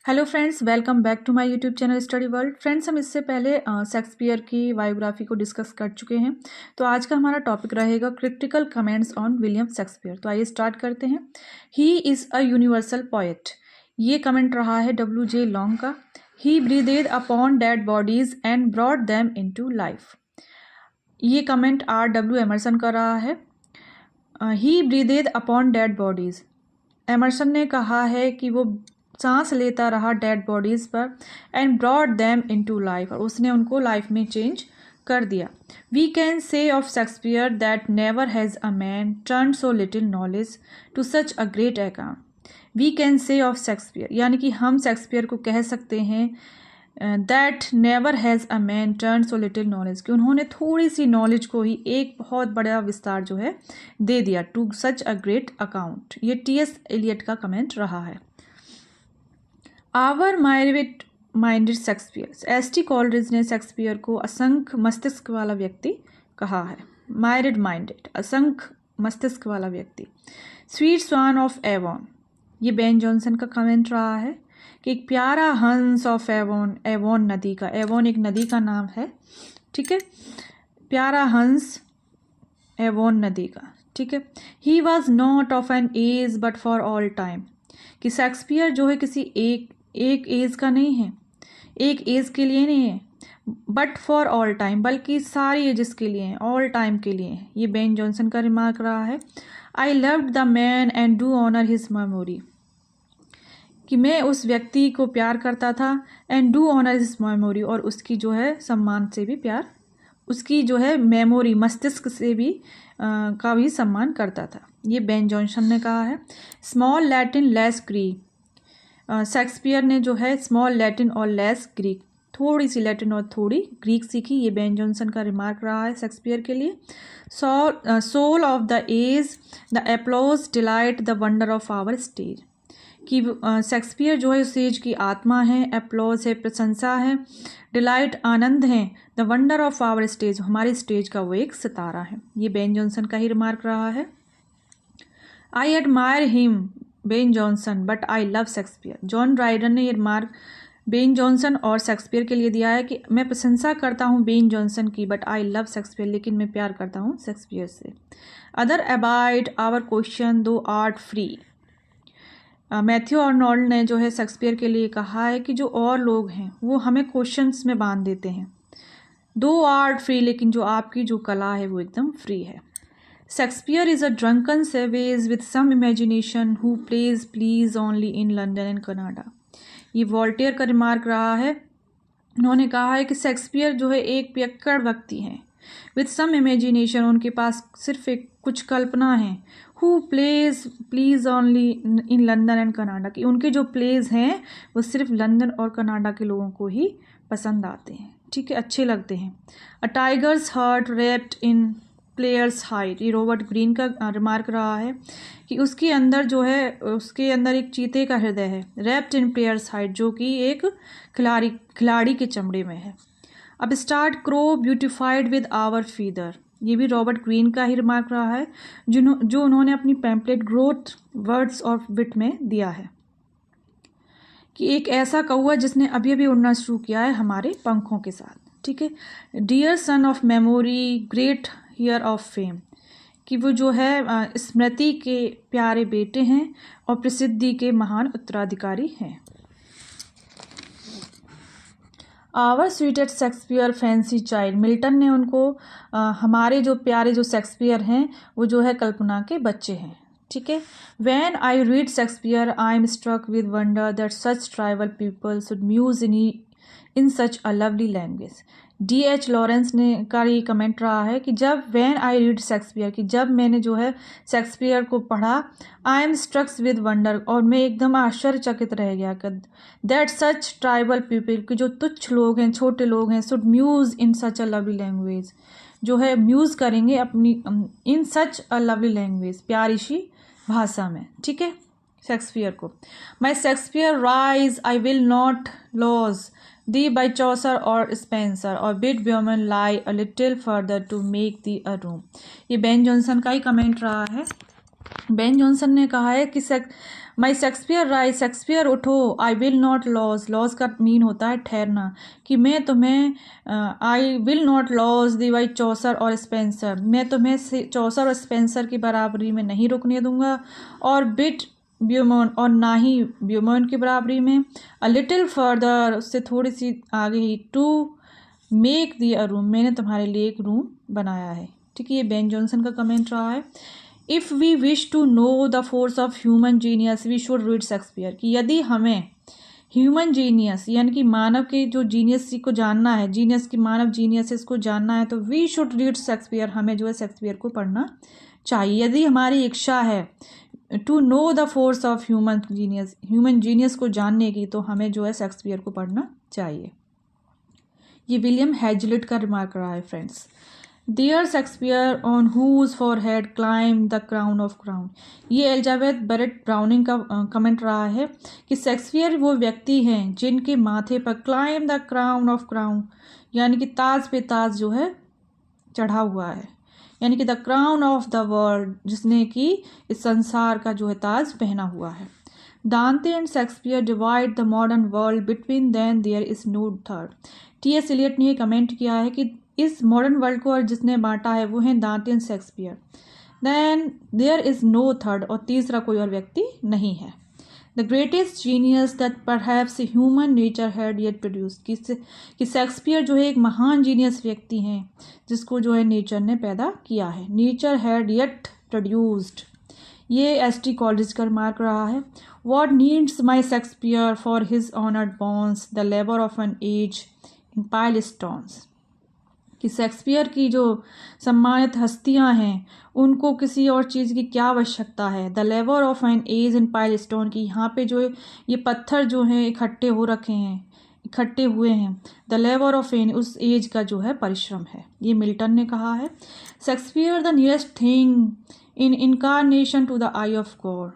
Hello friends, welcome back to my YouTube channel study world. Friends, हम इससे पहले Shakespeare की बायोग्राफी को डिस्कस कर चुके हैं। तो आज का हमारा टॉपिक रहेगा critical comments on William Shakespeare. तो आइए स्टार्ट करते हैं। He is a universal poet. ये कमेंट रहा है W.J. लॉन्ग का। He breathed upon dead bodies and brought them into life. ये कमेंट R.W. एमरसन का रहा है। He breathed upon dead bodies. Emerson ने कहा है कि वो सांस लेता रहा डेड बॉडीज़ पर and brought them into life, और उसने उनको लाइफ में चेंज कर दिया। We can say of Shakespeare that never has a man turn so little knowledge to such a great account. We can say of Shakespeare, यानी कि हम Shakespeare को कह सकते हैं that never has a man turn so little knowledge, कि उन्होंने थोड़ी सी नॉलेज को ही एक बहुत बड़ा विस्तार जो है दे दिया to such a great account. ये T.S. एलियट का कमेंट रहा है। Our myriad minded Shakespeare. S.T. Coleridge ने शेक्सपियर को असंख्य मस्तिष्क वाला व्यक्ति कहा है। माइरेड माइंडेड, असंख्य मस्तिष्क वाला व्यक्ति। स्वीट स्वान ऑफ एवॉन, ये बेन जॉनसन का कमेंट रहा है कि एक प्यारा हंस ऑफ एवॉन। एवॉन नदी का, एवॉन एक नदी का नाम है, ठीक है। प्यारा हंस एवॉन नदी का, ठीक है। He was not of an age but for all time, कि शेक्सपियर जो है किसी एक एज का नहीं है, एक एज के लिए नहीं है, बट फॉर ऑल टाइम, बल्कि सारी एजेस के लिए हैं, ऑल टाइम के लिए हैं। ये बेन जॉनसन का रिमार्क रहा है। I loved the man and do honour his memory, कि मैं उस व्यक्ति को प्यार करता था and do honour his memory, और उसकी जो है सम्मान से भी प्यार, उसकी जो है मेमोरी, मस्तिष्क से भी का भी सम्मान करता था। ये बेन जॉनसन ने कहा है। Small Latin less Greek, Shakespeare ने जो है स्मॉल लैटिन और लेस ग्रीक, थोड़ी सी लैटिन और थोड़ी ग्रीक सीखी। ये बेन जॉनसन का रिमार्क रहा है शेक्सपियर के लिए। Soul of the age, the applause, delight, the wonder of our stage, कि शेक्सपियर जो है उस एज की आत्मा है, एप्लॉज है, प्रशंसा है, डिलाइट आनंद है, the wonder of our stage, हमारे स्टेज का वो एक सितारा है। ये बेन जॉनसन का ही रिमार्क रहा है। I admire him Ben Jonson but I love Shakespeare. John Dryden ने ये रिमार्क बेन जॉनसन और शेक्सपियर के लिए दिया है कि मैं प्रशंसा करता हूँ बेन जॉनसन की, बट आई लव शेक्सपियर, लेकिन मैं प्यार करता हूँ शेक्सपियर से। अदर अबाइड आवर क्वेश्चन दो आर्ट फ्री। मैथ्यू आर्नोल्ड ने जो है शेक्सपियर के लिए कहा है कि जो और लोग हैं वो हमें क्वेश्चंस में बांध देते हैं, दो आर्ट फ्री, लेकिन जो आपकी जो कला है वो एकदम फ्री है। Shakespeare is a drunken savage with some imagination who plays please only in London and Canada. ये वॉल्टेयर का रिमार्क रहा है। उन्होंने कहा है कि शेक्सपियर जो है एक पियक्कड़ व्यक्ति हैं, विद सम इमेजिनेशन, उनके पास सिर्फ एक कुछ कल्पना है, who plays please only in London and Canada, कि उनके जो प्लेज हैं वो सिर्फ लंदन और कनाडा के लोगों को ही पसंद आते हैं, ठीक है, अच्छे लगते हैं। A tiger's heart wrapped in player's hide, ये रॉबर्ट ग्रीन का रिमार्क रहा है कि उसके अंदर जो है, उसके अंदर एक चीते का हृदय है, रैप्ड इन प्लेयर्स हाइट, जो कि एक खिलाड़ी के चमड़े में है। अब start crow beautified with our feather, ये भी रॉबर्ट ग्रीन का ही रिमार्क रहा है, जो उन्होंने अपनी पैम्पलेट ग्रोथ वर्ड्स ऑफ विट में दिया है, कि एक ऐसा कौवा जिसने अभी अभी उड़ना शुरू किया है हमारे पंखों के साथ, ठीक है। Dear son of memory, great heir of fame, कि वो जो है स्मृति के प्यारे बेटे हैं और प्रसिद्धि के महान उत्तराधिकारी हैं। Our sweetest Shakespeare fancy child, Milton ने उनको हमारे जो प्यारे जो शेक्सपियर हैं वो जो है कल्पना के बच्चे हैं, ठीक है। When I read Shakespeare I am struck with wonder that such tribal people should muse in such a lovely language. D.H. Lawrence ने का ये कमेंट रहा है कि जब वैन आई रीड शेक्सपियर, कि जब मैंने जो है शेक्सपियर को पढ़ा, आई एम स्ट्रक्स विद वंडर, और मैं एकदम आश्चर्यचकित रह गया, दैट सच ट्राइबल पीपल, कि जो तुच्छ लोग हैं, छोटे लोग हैं, should muse in such a lovely language, जो है म्यूज करेंगे अपनी इन सच अ लवली लैंग्वेज, प्यारी सी भाषा में, ठीक है, शेक्सपियर को। My Shakespeare rise I will not lodge thee by Chaucer और स्पेंसर, और बिड व्योमन lie a little further to make thee a room. ये बेन जॉनसन का ही कमेंट रहा है। बेन जॉनसन ने कहा है कि माई शेक्सपियर राइज, शेक्सपियर उठो। I will not lodge, lodge का मीन होता है ठहरना, कि मैं तुम्हें I will not lodge thee by Chaucer और स्पेंसर, मैं तुम्हें चौसर और स्पेंसर की बराबरी में नहीं रुकने दूंगा, और बिट ब्यूमोन, और ना ही ब्यूमोन की बराबरी में। अ लिटिल फर्दर, उससे थोड़ी सी आगे ही, to make thee a room, मैंने तुम्हारे लिए एक रूम बनाया है। ठीक है, ये बेन जॉनसन का कमेंट रहा है। If we wish to know the force of human genius we should read Shakespeare, कि यदि हमें ह्यूमन जीनियस यानी कि मानव के जो जीनियस को जानना है, जीनियस की मानव जीनियस इसको जानना है, तो वी शुड रीड शेक्सपियर, हमें जो है शेक्सपियर को पढ़ना चाहिए। यदि हमारी इच्छा है to know the force of human genius को जानने की, तो हमें जो है शेक्सपियर को पढ़ना चाहिए। ये विलियम हैजलिट का रिमार्क रहा है friends. Dear Shakespeare on whose forehead climb the crown of crown, ये एलिजाबेथ बेरेट ब्राउनिंग का कमेंट रहा है कि शेक्सपियर वो व्यक्ति हैं जिनके माथे पर climb the crown of crown, यानी कि ताज पे ताज जो है चढ़ा हुआ है, यानी कि the crown of the world, जिसने कि इस संसार का जो है ताज पहना हुआ है। Dante and Shakespeare divide the modern world, between then there is no third. T S. Eliot ने ये कमेंट किया है कि इस मॉडर्न वर्ल्ड को और जिसने बांटा है वो है Dante and Shakespeare, then there is no third, और तीसरा कोई और व्यक्ति नहीं है। The greatest genius that perhaps human nature had yet produce, कि शेक्सपियर जो है एक महान जीनियस व्यक्ति हैं जिसको जो है नेचर ने पैदा किया है। नेचर हैड येट प्रोड्यूस्ड, ये एस.टी. कॉलरिज का रिमार्क रहा है। What needs my Shakespeare for his honoured bones the labour of an age in pile stones, कि शेक्सपियर की जो सम्मानित हस्तियां हैं उनको किसी और चीज़ की क्या आवश्यकता है। The labour of an age in pile stone, की यहाँ पे जो ये पत्थर जो हैं इकट्ठे हो रखे हैं, इकट्ठे हुए हैं। द लेबर ऑफ एन, उस एज का जो है परिश्रम है, ये मिल्टन ने कहा है। Shakespeare the nearest thing in incarnation to the eye of God,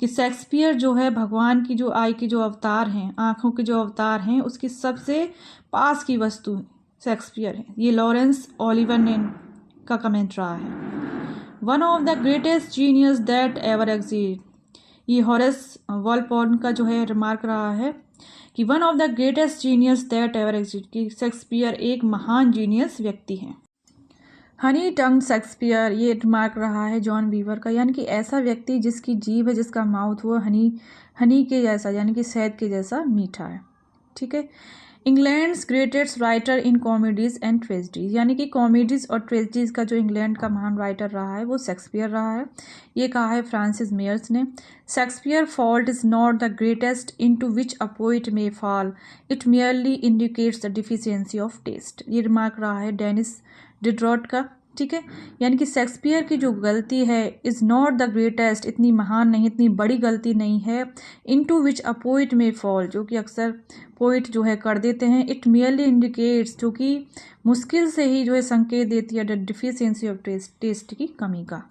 कि शेक्सपियर जो है भगवान की जो आई के जो अवतार हैं, आँखों के जो अवतार हैं, उसकी सबसे पास की वस्तु शेक्सपियर है। ये लॉरेंस ओलिवर ने का कमेंट रहा है। One of the greatest genius that ever exist, ये हॉरेस वॉलपॉल का जो है रिमार्क रहा है कि one of the greatest genius that ever exist, कि शेक्सपियर एक महान जीनियस व्यक्ति हैं। हनी टंग शेक्सपियर, ये रिमार्क रहा है जॉन बीवर का, यानी कि ऐसा व्यक्ति जिसकी जीभ है, जिसका माउथ वो हनी के जैसा, यानी कि शहद के जैसा मीठा है। ठीक है। England's greatest writer in comedies and tragedies, यानी कि कॉमेडीज और ट्रेजिडीज का जो इंग्लैंड का महान राइटर रहा है वो शेक्सपियर रहा है। ये कहा है फ्रांसिस मेयर्स ने। Shakespeare fault is not the greatest into which a poet may fall, it merely indicates the deficiency of taste, ये रिमार्क रहा है डेनिस डिड्रॉट का। ठीक है, यानी कि शेक्सपियर की जो गलती है इज़ नॉट द ग्रेटेस्ट, इतनी महान नहीं, इतनी बड़ी गलती नहीं है। इनटू विच अ पोइट में फॉल, जो कि अक्सर पोइट जो है कर देते हैं। इट मियरली इंडिकेट्स, जो कि मुश्किल से ही जो है संकेत देती है द डिफिशियंसी ऑफ टेस्ट की कमी का।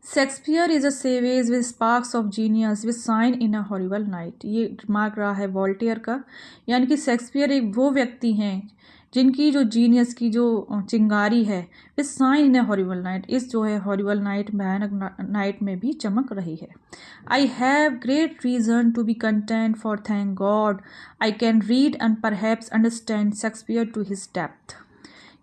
Shakespeare is a savage with sparks of genius with shine in a horrible night, ये रिमार्क रहा है वॉल्टेयर का, यानी कि शेक्सपियर एक वो व्यक्ति हैं जिनकी जो जीनियस की जो चिंगारी है with shine in a horrible night, इस जो है हॉरिबल नाइट, भयानक नाइट में भी चमक रही है। I have great reason to be content for thank God I can read and perhaps understand Shakespeare to his depth,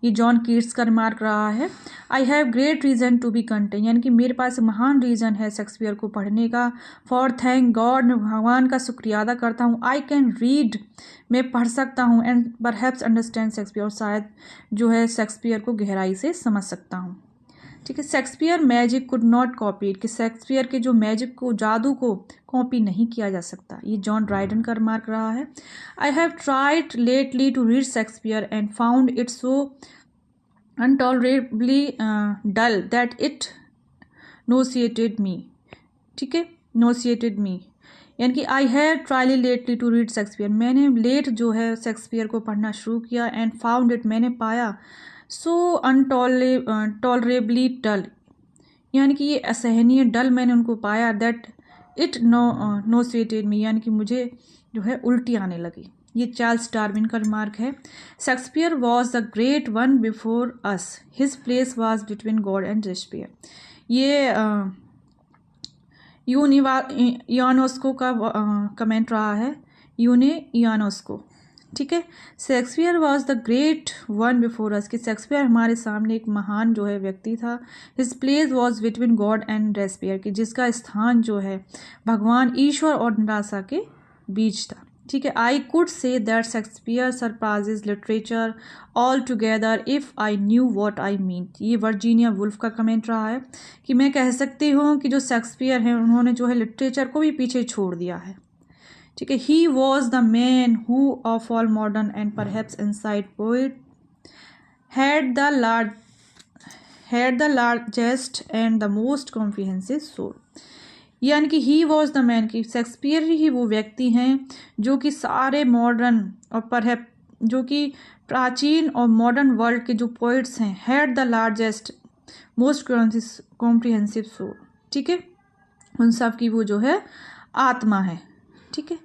ये जॉन कीट्स का रिमार्क रहा है। I have great reason to be content, यानी कि मेरे पास महान रीज़न है Shakespeare को पढ़ने का। फॉर थैंक गॉड, मैं भगवान का शुक्रिया अदा करता हूँ। आई कैन रीड, मैं पढ़ सकता हूँ। एंड परहैप्स अंडरस्टैंड शेक्सपियर, और शायद जो है शेक्सपियर को गहराई से समझ सकता हूँ। ठीक है। Shakespeare magic could not copy, कि शेक्सपियर के जो मैजिक को, जादू को कॉपी नहीं किया जा सकता, ये जॉन ड्राइडन का रिमार्क रहा है। I have tried lately to read Shakespeare and found it so intolerably dull that it nauseated me. ठीक है, नोसिएटेड मी, यानी कि I have tried lately to read Shakespeare, मैंने लेट जो है शेक्सपियर को पढ़ना शुरू किया। एंड फाउंड इट, मैंने पाया, सो अनटॉलरेबली डल, यानी कि ये असहनीय डल मैंने उनको पाया। दैट इट नोसिएटेड मी, यानी कि मुझे जो है उल्टी आने लगी। ये चार्ल्स डार्विन का रिमार्क है। Shakespeare was the great one before us, his place was between God and Shakespeare, Ionesco का कमेंट रहा है, इयानोस्को। ठीक है, Shakespeare was the great one before us, कि शेक्सपियर हमारे सामने एक महान जो है व्यक्ति था। His place was between God and despair, कि जिसका स्थान जो है भगवान, ईश्वर और निराशा के बीच था। ठीक है, I could say that Shakespeare surpasses literature all together if I knew what I mean. ये वर्जीनिया वुल्फ का कमेंट रहा है कि मैं कह सकती हूँ कि जो शेक्सपियर हैं उन्होंने जो है लिटरेचर को भी पीछे छोड़ दिया है। ठीक है, he was the man who of all modern and perhaps ancient poet had the largest and the most comprehensive soul. यानी कि ही वॉज द मैन, कि शेक्सपियर ही वो व्यक्ति हैं जो कि सारे मॉडर्न और परहैप जो कि प्राचीन और मॉडर्न वर्ल्ड के जो पोइट्स हैं, had the largest most comprehensive soul. ठीक है, उन सब की वो जो है आत्मा है। ठीक है,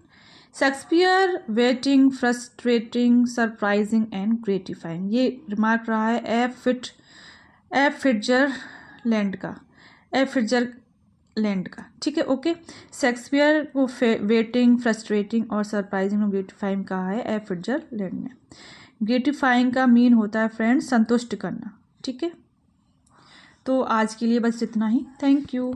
Shakespeare waiting, frustrating, surprising and gratifying, ये रिमार्क रहा है एफ फिट्जरलैंड का। ठीक है, ओके। शेक्सपियर को वेटिंग, फ्रस्ट्रेटिंग और सरप्राइजिंग और ग्रेटिफाइंग कहा है एफ फिट्जरलैंड ने। ग्रेटिफाइंग का मीन होता है फ्रेंड्स संतुष्ट करना। ठीक है, तो आज के लिए बस इतना ही। Thank you.